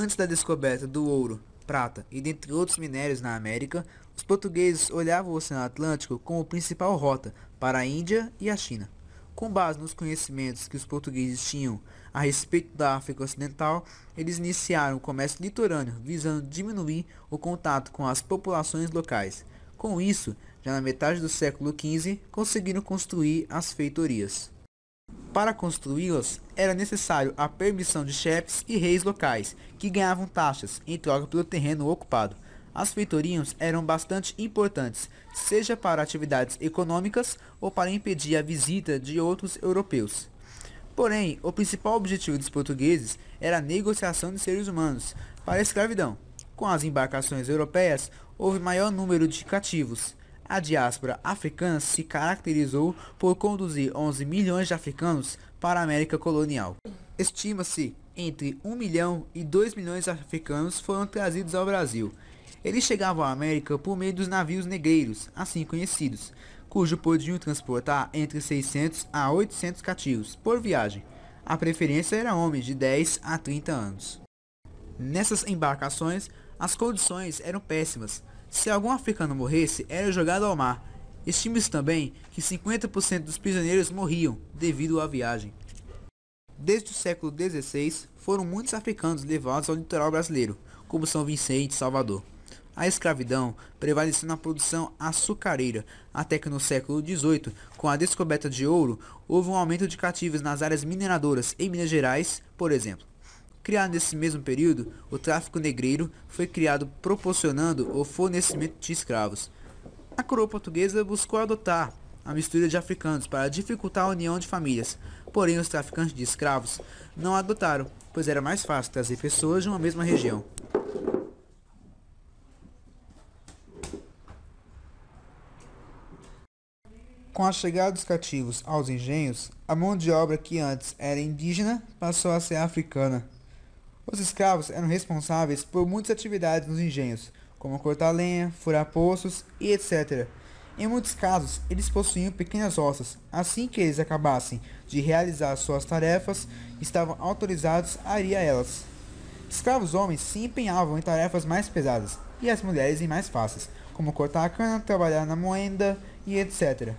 Antes da descoberta do ouro, prata e dentre outros minérios na América, os portugueses olhavam o Oceano Atlântico como principal rota para a Índia e a China. Com base nos conhecimentos que os portugueses tinham a respeito da África Ocidental, eles iniciaram o comércio litorâneo, visando diminuir o contato com as populações locais. Com isso, já na metade do século XV, conseguiram construir as feitorias. Para construí-las, era necessário a permissão de chefes e reis locais, que ganhavam taxas em troca pelo terreno ocupado. As feitorias eram bastante importantes, seja para atividades econômicas ou para impedir a visita de outros europeus. Porém, o principal objetivo dos portugueses era a negociação de seres humanos para a escravidão. Com as embarcações europeias, houve maior número de cativos. A diáspora africana se caracterizou por conduzir 11 milhões de africanos para a América colonial. Estima-se entre 1 milhão e 2 milhões de africanos foram trazidos ao Brasil. Eles chegavam à América por meio dos navios negreiros, assim conhecidos, cujo podiam transportar entre 600 a 800 cativos por viagem. A preferência era homens de 10 a 30 anos. Nessas embarcações, as condições eram péssimas. Se algum africano morresse, era jogado ao mar. Estima-se também que 50% dos prisioneiros morriam devido à viagem. Desde o século XVI, foram muitos africanos levados ao litoral brasileiro, como São Vicente e Salvador. A escravidão prevaleceu na produção açucareira, até que no século XVIII, com a descoberta de ouro, houve um aumento de cativos nas áreas mineradoras em Minas Gerais, por exemplo. Criado nesse mesmo período, o tráfico negreiro foi criado proporcionando o fornecimento de escravos. A coroa portuguesa buscou adotar a mistura de africanos para dificultar a união de famílias, porém os traficantes de escravos não adotaram, pois era mais fácil trazer pessoas de uma mesma região. Com a chegada dos cativos aos engenhos, a mão de obra que antes era indígena passou a ser africana. Os escravos eram responsáveis por muitas atividades nos engenhos, como cortar lenha, furar poços e etc. Em muitos casos, eles possuíam pequenas roças. Assim que eles acabassem de realizar suas tarefas, estavam autorizados a ir a elas. Escravos homens se empenhavam em tarefas mais pesadas, e as mulheres em mais fáceis, como cortar a cana, trabalhar na moenda e etc.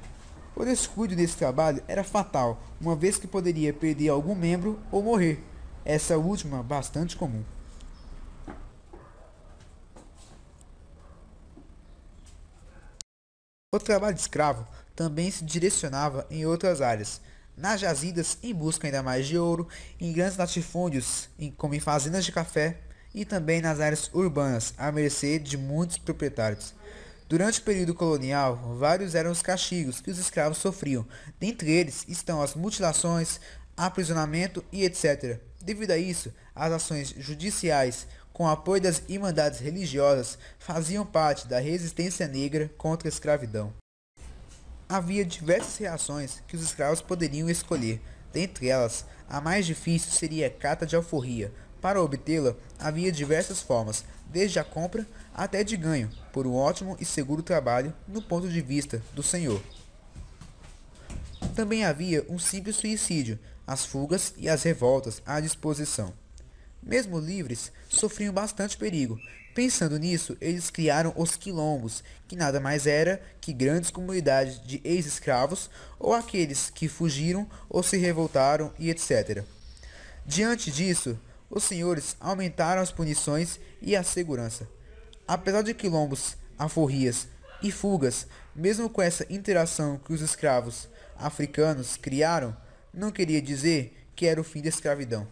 O descuido desse trabalho era fatal, uma vez que poderia perder algum membro ou morrer. Essa última bastante comum. O trabalho de escravo também se direcionava em outras áreas, nas jazidas em busca ainda mais de ouro, em grandes latifúndios como em fazendas de café e também nas áreas urbanas, à mercê de muitos proprietários. Durante o período colonial, vários eram os castigos que os escravos sofriam. Dentre eles estão as mutilações, aprisionamento e etc. Devido a isso, as ações judiciais, com apoio das irmandades religiosas, faziam parte da resistência negra contra a escravidão. Havia diversas reações que os escravos poderiam escolher. Dentre elas, a mais difícil seria a carta de alforria. Para obtê-la, havia diversas formas, desde a compra até de ganho, por um ótimo e seguro trabalho no ponto de vista do senhor. Também havia um simples suicídio, as fugas e as revoltas à disposição. Mesmo livres, sofriam bastante perigo. Pensando nisso, eles criaram os quilombos, que nada mais era que grandes comunidades de ex-escravos ou aqueles que fugiram ou se revoltaram e etc. Diante disso, os senhores aumentaram as punições e a segurança. Apesar de quilombos, alforrias e fugas, mesmo com essa interação que os escravos africanos criaram, não queria dizer que era o fim da escravidão.